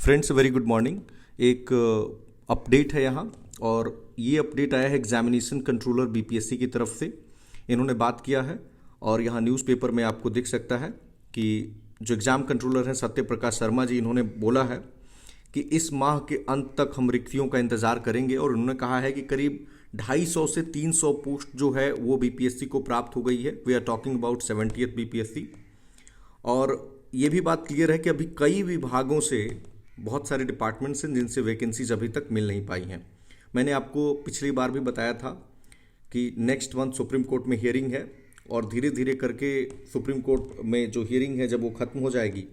Friends very good morning. एक update है यहाँ, और ये अपडेट आया है एग्जामिनेशन कंट्रोलर बीपीएससी की तरफ से। इन्होंने बात किया है और यहाँ न्यूज़पेपर में आपको दिख सकता है कि जो एग्ज़ाम कंट्रोलर हैं सत्य प्रकाश शर्मा जी, इन्होंने बोला है कि इस माह के अंत तक हम रिक्तियों का इंतज़ार करेंगे। और उन्होंने कहा है कि करीब 250 से 300 पोस्ट जो है वो बीपीएससी को प्राप्त हो गई है। We are talking about 70th BPSC. और ये भी बात क्लियर है कि अभी कई विभागों से बहुत सारे डिपार्टमेंट्स हैं जिनसे वैकेंसीज अभी तक मिल नहीं पाई हैं। मैंने आपको पिछली बार भी बताया था कि नेक्स्ट मंथ सुप्रीम कोर्ट में हियरिंग है, और धीरे धीरे करके सुप्रीम कोर्ट में जो हियरिंग है जब वो खत्म हो जाएगी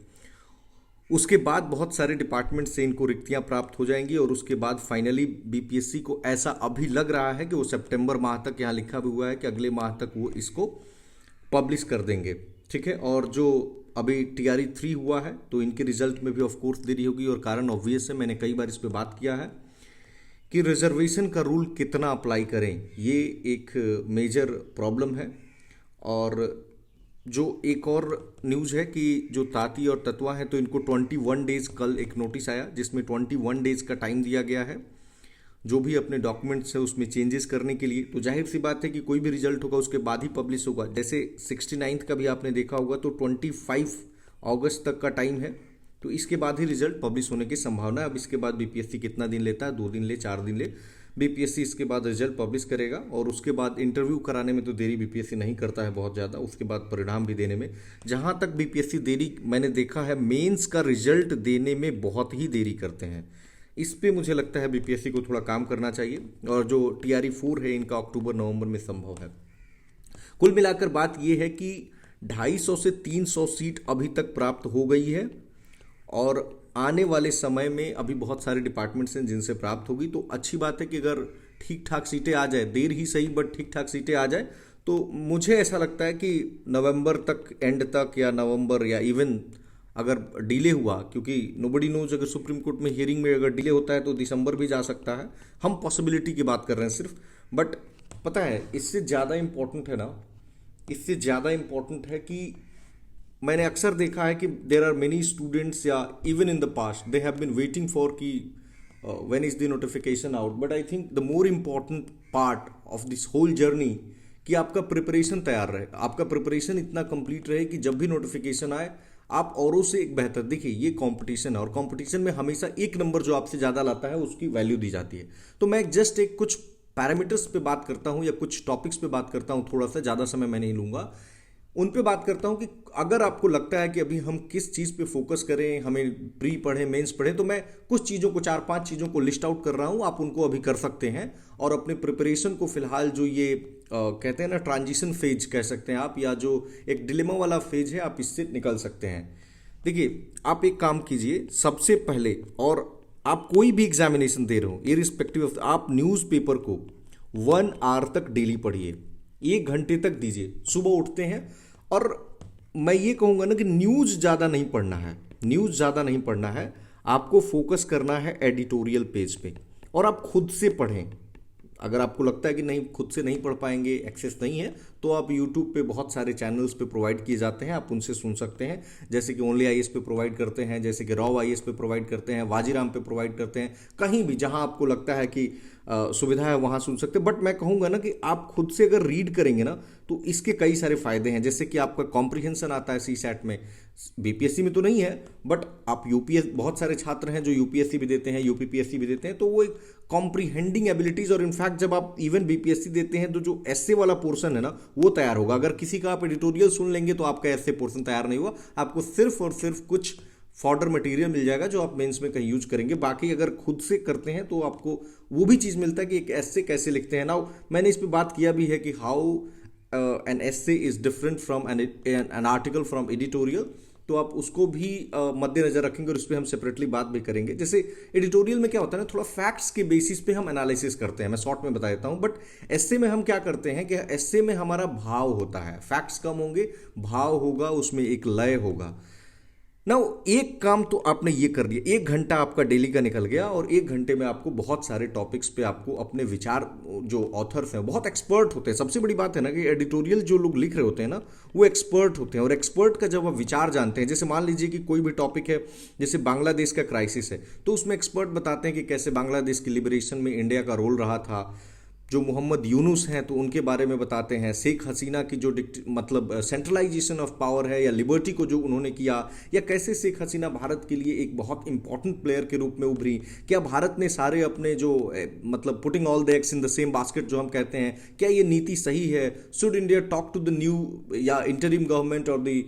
उसके बाद बहुत सारे डिपार्टमेंट से इनको रिक्तियां प्राप्त हो जाएंगी। और उसके बाद फाइनली बीपीएससी को ऐसा अभी लग रहा है कि वो सितंबर माह तक, यहाँ लिखा भी हुआ है कि अगले माह तक वो इसको पब्लिश कर देंगे। ठीक है। और जो अभी टीआरई 3 हुआ है तो इनके रिजल्ट में भी ऑफ कोर्स देरी होगी, और कारण ऑब्वियस है, मैंने कई बार इस पे बात किया है कि रिजर्वेशन का रूल कितना अप्लाई करें, ये एक मेजर प्रॉब्लम है। और जो एक और न्यूज़ है कि जो ताती और तत्वा हैं तो इनको 21 डेज़, कल एक नोटिस आया जिसमें 21 डेज़ का टाइम दिया गया है जो भी अपने डॉक्यूमेंट्स है उसमें चेंजेस करने के लिए। तो जाहिर सी बात है कि कोई भी रिजल्ट होगा उसके बाद ही पब्लिश होगा। जैसे 69th का भी आपने देखा होगा तो 25 अगस्त तक का टाइम है, तो इसके बाद ही रिजल्ट पब्लिश होने की संभावना है। अब इसके बाद बीपीएससी कितना दिन लेता है, 2 दिन ले, 4 दिन ले, बीपीएससी इसके बाद रिजल्ट पब्लिश करेगा। और उसके बाद इंटरव्यू कराने में तो देरी बीपीएससी नहीं करता है बहुत ज़्यादा, उसके बाद परिणाम भी देने में। जहाँ तक बीपीएससी देरी मैंने देखा है, मेंस का रिजल्ट देने में बहुत ही देरी करते हैं। इस पे मुझे लगता है बीपीएससी को थोड़ा काम करना चाहिए। और जो टीआरई 4 है इनका अक्टूबर नवंबर में संभव है। कुल मिलाकर बात यह है कि 250 से 300 सीट अभी तक प्राप्त हो गई है, और आने वाले समय में अभी बहुत सारे डिपार्टमेंट्स हैं जिनसे प्राप्त होगी। तो अच्छी बात है कि अगर ठीक ठाक सीटें आ जाए, देर ही सही बट ठीक ठाक सीटें आ जाए, तो मुझे ऐसा लगता है कि नवंबर तक, एंड तक, या नवंबर, या इवन अगर डिले हुआ, क्योंकि नोबडी नोज, अगर सुप्रीम कोर्ट में हियरिंग में अगर डिले होता है तो दिसंबर भी जा सकता है। हम पॉसिबिलिटी की बात कर रहे हैं सिर्फ। बट पता है इससे ज़्यादा इम्पोर्टेंट है ना, इससे ज़्यादा इम्पोर्टेंट है कि मैंने अक्सर देखा है कि देर आर मेनी स्टूडेंट्स, या even in the past they have been waiting for कि when is the notification out. But I think the more important part of this whole journey कि आपका प्रिपरेशन तैयार रहे, आपका प्रिपरेशन इतना complete रहे कि जब भी नोटिफिकेशन आए आप औरों से एक बेहतर। देखिए ये कंपटीशन है, और कंपटीशन में हमेशा एक नंबर जो आपसे ज़्यादा लाता है उसकी वैल्यू दी जाती है। तो मैं जस्ट एक कुछ पैरामीटर्स पे बात करता हूँ या कुछ टॉपिक्स पे बात करता हूँ, थोड़ा सा ज़्यादा समय मैं नहीं लूँगा, उन पे बात करता हूँ कि अगर आपको लगता है कि अभी हम किस चीज़ पे फोकस करें, हमें प्री पढ़ें, मेंस पढ़ें, तो मैं कुछ चीज़ों को, 4-5 चीज़ों को लिस्ट आउट कर रहा हूँ। आप उनको अभी कर सकते हैं, और अपने प्रिपरेशन को फिलहाल जो ये कहते हैं ना ट्रांजिशन फेज कह सकते हैं आप, या जो एक डिलेमा वाला फेज है, आप इससे निकल सकते हैं। देखिए आप एक काम कीजिए सबसे पहले, और आप कोई भी एग्जामिनेशन दे रहे हो इरिस्पेक्टिव ऑफ, आप न्यूज़पेपर को 1 आवर तक डेली पढ़िए, 1 घंटे तक दीजिए। सुबह उठते हैं, और मैं ये कहूँगा ना कि न्यूज़ ज़्यादा नहीं पढ़ना है, न्यूज़ ज़्यादा नहीं पढ़ना है, आपको फोकस करना है एडिटोरियल पेज पे, और आप खुद से पढ़ें। अगर आपको लगता है कि नहीं, खुद से नहीं पढ़ पाएंगे, एक्सेस नहीं है, तो आप यूट्यूब पे बहुत सारे चैनल्स पे प्रोवाइड किए जाते हैं, आप उनसे सुन सकते हैं। जैसे कि ओनली आईएएस पे प्रोवाइड करते हैं, जैसे कि रॉव आईएएस पे प्रोवाइड करते हैं, वाजीराम पे प्रोवाइड करते हैं, कहीं भी जहां आपको लगता है कि सुविधा है वहां सुन सकते हैं। बट मैं कहूँगा ना कि आप खुद से अगर रीड करेंगे ना तो इसके कई सारे फायदे हैं। जैसे कि आपका कॉम्प्रिहेंशन आता है सीसैट में, बीपीएससी में तो नहीं है, बट आप यूपीएस, बहुत सारे छात्र हैं जो यूपीएससी भी देते हैं, यूपीपीएससी भी देते हैं, तो वो एक कॉम्प्रिहेंडिंग एबिलिटीज, और इनफैक्ट जब आप इवन बीपीएससी देते हैं तो जो एसए वाला पोर्शन है ना वो तैयार होगा। अगर किसी का आप एडिटोरियल सुन लेंगे तो आपका एसए पोर्शन तैयार नहीं हुआ, आपको सिर्फ और सिर्फ कुछ फॉर्डर मटेरियल मिल जाएगा जो आप मेंस में कहीं यूज करेंगे। बाकी अगर खुद से करते हैं तो आपको वो भी चीज़ मिलता है कि एक एसए कैसे लिखते हैं। नाउ मैंने इस पे बात किया भी है कि how an essay is different from an article from editorial, तो आप उसको भी मद्देनजर रखेंगे, और इस पर हम सेपरेटली बात भी करेंगे। जैसे एडिटोरियल में क्या होता है ना, थोड़ा फैक्ट्स के बेसिस पे हम एनालिसिस करते हैं, मैं शॉर्ट में बता देता हूँ। बट एस्से में हम क्या करते हैं कि एस्से में हमारा भाव होता है, फैक्ट्स कम होंगे, भाव होगा, उसमें एक लय होगा। ना एक काम तो आपने ये कर लिया, 1 घंटा आपका डेली का निकल गया और 1 घंटे में आपको बहुत सारे टॉपिक्स पे आपको अपने विचार, जो ऑथर्स हैं बहुत एक्सपर्ट होते हैं। सबसे बड़ी बात है ना कि एडिटोरियल जो लोग लिख रहे होते हैं ना वो एक्सपर्ट होते हैं, और एक्सपर्ट का जब आप विचार जानते हैं, जैसे मान लीजिए कि कोई भी टॉपिक है, जैसे बांग्लादेश का क्राइसिस है, तो उसमें एक्सपर्ट बताते हैं कि कैसे बांग्लादेश की लिबरेशन में इंडिया का रोल रहा था। जो मोहम्मद यूनुस हैं तो उनके बारे में बताते हैं। शेख हसीना की जो मतलब सेंट्रलाइजेशन ऑफ पावर है या लिबर्टी को जो उन्होंने किया, या कैसे शेख हसीना भारत के लिए एक बहुत इंपॉर्टेंट प्लेयर के रूप में उभरी। क्या भारत ने सारे अपने जो मतलब putting all the eggs in the same basket जो हम कहते हैं, क्या ये नीति सही है? Should India talk to the new या इंटरिम गवर्नमेंट और द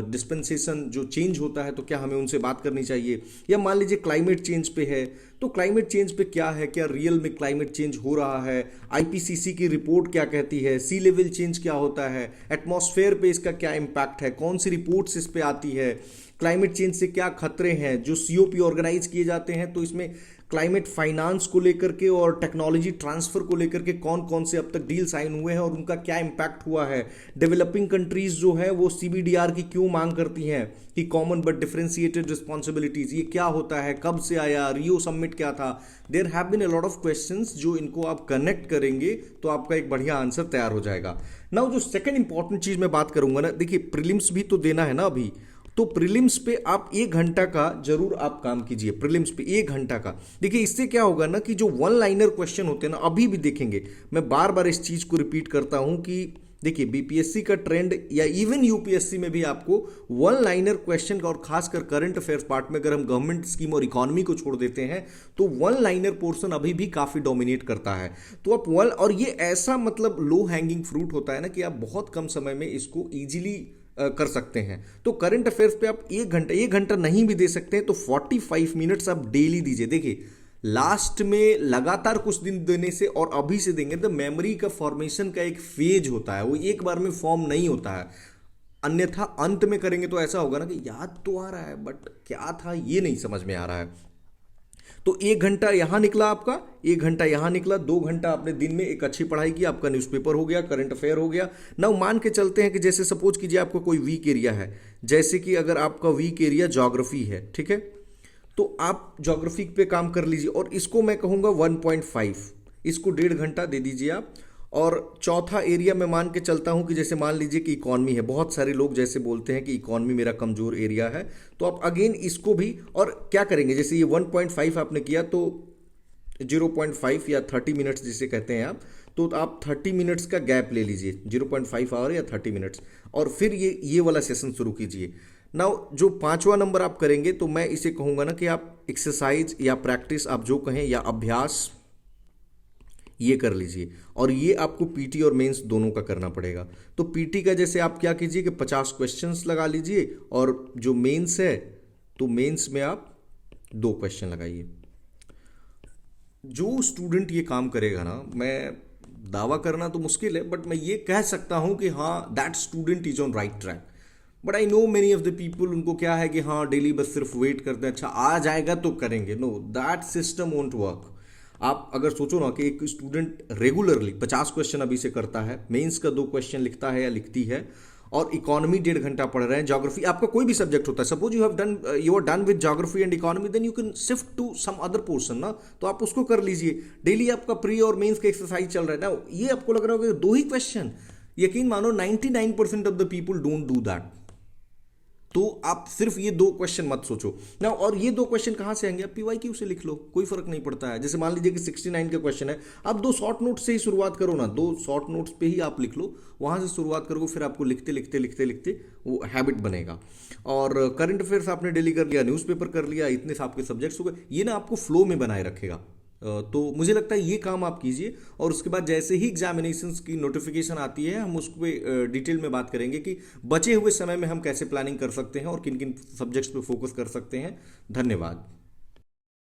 डिस्पेंसेशन जो चेंज होता है, तो क्या हमें उनसे बात करनी चाहिए? या मान लीजिए क्लाइमेट चेंज पे है, तो क्लाइमेट चेंज पे क्या है, क्या रियल में क्लाइमेट चेंज हो रहा है? आईपीसीसी की रिपोर्ट क्या कहती है? सी लेवल चेंज क्या होता है? एटमॉस्फेयर पे इसका क्या इम्पैक्ट है? कौन सी रिपोर्ट्स इस पे आती है? क्लाइमेट चेंज से क्या खतरे हैं? जो सीओपी ऑर्गेनाइज किए जाते हैं तो इसमें क्लाइमेट फाइनेंस को लेकर के और टेक्नोलॉजी ट्रांसफर को लेकर के कौन कौन से अब तक डील साइन हुए हैं और उनका क्या इम्पैक्ट हुआ है? डेवलपिंग कंट्रीज जो है वो सीबीडीआर की क्यों मांग करती हैं कि कॉमन बट डिफरेंशिएटेड रिस्पॉन्सिबिलिटीज, ये क्या होता है, कब से आया, रियो समिट क्या था? There have been a lot of questions जो इनको आप कनेक्ट करेंगे तो आपका एक बढ़िया आंसर तैयार हो जाएगा। नाउ जो सेकंड इंपॉर्टेंट चीज मैं बात करूंगा ना, देखिए प्रीलिम्स भी तो देना है ना अभी, तो प्रीलिम्स पे आप 1 घंटा का जरूर आप काम कीजिए। प्रीलिम्स पे 1 घंटा का, देखिए इससे क्या होगा ना कि जो वन लाइनर क्वेश्चन होते हैं ना, अभी भी देखेंगे, मैं बार बार इस चीज को रिपीट करता हूं कि देखिए बीपीएससी का ट्रेंड या इवन यूपीएससी में भी आपको वन लाइनर क्वेश्चन और खासकर करंट अफेयर्स पार्ट में अगर हम गवर्नमेंट स्कीम और इकोनॉमी को छोड़ देते हैं तो वन लाइनर पोर्शन अभी भी काफी डोमिनेट करता है। तो आप वन, और ये ऐसा मतलब लो हैंगिंग फ्रूट होता है ना कि आप बहुत कम समय में इसको इजीली कर सकते हैं। तो करंट अफेयर्स पे आप 1 घंटा नहीं भी दे सकते हैं तो 45 मिनट्स आप डेली दीजिए। देखिए लास्ट में लगातार कुछ दिन देने से और अभी से देंगे तो मेमोरी का फॉर्मेशन का एक फेज होता है, वो एक बार में फॉर्म नहीं होता है। अन्यथा अंत में करेंगे तो ऐसा होगा ना कि याद तो आ रहा है बट क्या था ये नहीं समझ में आ रहा है। तो 1 घंटा यहां निकला आपका, 1 घंटा यहां निकला, 2 घंटा आपने दिन में एक अच्छी पढ़ाई की, आपका न्यूज़पेपर हो गया, करंट अफेयर हो गया। ना मान के चलते हैं कि जैसे सपोज कीजिए आपका कोई वीक एरिया है, जैसे कि अगर आपका वीक एरिया ज्योग्राफी है, ठीक है, तो आप ज्योग्राफी पे काम कर लीजिए और इसको मैं कहूंगा 1.5, इसको 1.5 घंटा दे दीजिए आप। और चौथा एरिया मैं मान के चलता हूं कि जैसे मान लीजिए कि इकॉनमी है, बहुत सारे लोग जैसे बोलते हैं कि इकॉनमी मेरा कमजोर एरिया है, तो आप अगेन इसको भी, और क्या करेंगे, जैसे ये 1.5 आपने किया तो 0.5 या 30 मिनट्स जिसे कहते हैं आप, तो आप 30 मिनट्स का गैप ले लीजिए, 0.5 आवर या 30 मिनट्स, और फिर ये वाला सेशन शुरू कीजिए। नाउ जो 5वां नंबर आप करेंगे तो मैं इसे कहूंगा ना कि आप एक्सरसाइज या प्रैक्टिस, आप जो कहें, या अभ्यास, ये कर लीजिए। और ये आपको पीटी और मेंस दोनों का करना पड़ेगा। तो पीटी का जैसे आप क्या कीजिए कि 50 क्वेश्चंस लगा लीजिए, और जो मेंस है तो मेंस में आप 2 क्वेश्चन लगाइए। जो स्टूडेंट ये काम करेगा ना, मैं दावा करना तो मुश्किल है बट मैं ये कह सकता हूं कि हाँ that student is on right track. But I know many of the people, उनको क्या है कि हाँ डेली बस सिर्फ वेट करते हैं, अच्छा आ जाएगा तो करेंगे। No, that system won't work. आप अगर सोचो ना कि एक स्टूडेंट रेगुलरली 50 क्वेश्चन अभी से करता है, मेंस का 2 क्वेश्चन लिखता है या लिखती है, और इकोनॉमी 1.5 घंटा पढ़ रहे हैं, ज्योग्राफी, आपका कोई भी सब्जेक्ट होता है, suppose you are done with geography and economy, then you can shift to some other portion ना, तो आप उसको कर लीजिए। डेली आपका प्री और मेंस का एक्सरसाइज चल रहा है ना, ये आपको लग रहा होगा 2 ही क्वेश्चन, यकीन मानो 99% of the people don't do that. तो आप सिर्फ ये 2 क्वेश्चन मत सोचो ना, और ये 2 क्वेश्चन कहां से आएंगे, आप पीवाईक्यू से लिख लो, कोई फर्क नहीं पड़ता है। जैसे मान लीजिए कि 69 का क्वेश्चन है, आप 2 शॉर्ट नोट्स से ही शुरुआत करो ना, 2 शॉर्ट नोट्स पे ही आप लिख लो, वहां से शुरुआत करोगे, फिर आपको लिखते लिखते लिखते लिखते वो हैबिट बनेगा। और करंट अफेयर्स आपने डेली कर लिया, न्यूज़पेपर कर लिया, इतने से आपके सब्जेक्ट्स हो गए, ये ना आपको फ्लो में बनाए रखेगा। तो मुझे लगता है ये काम आप कीजिए, और उसके बाद जैसे ही एग्जामिनेशंस की नोटिफिकेशन आती है हम उसको डिटेल में बात करेंगे कि बचे हुए समय में हम कैसे प्लानिंग कर सकते हैं और किन किन सब्जेक्ट्स पे फोकस कर सकते हैं। धन्यवाद।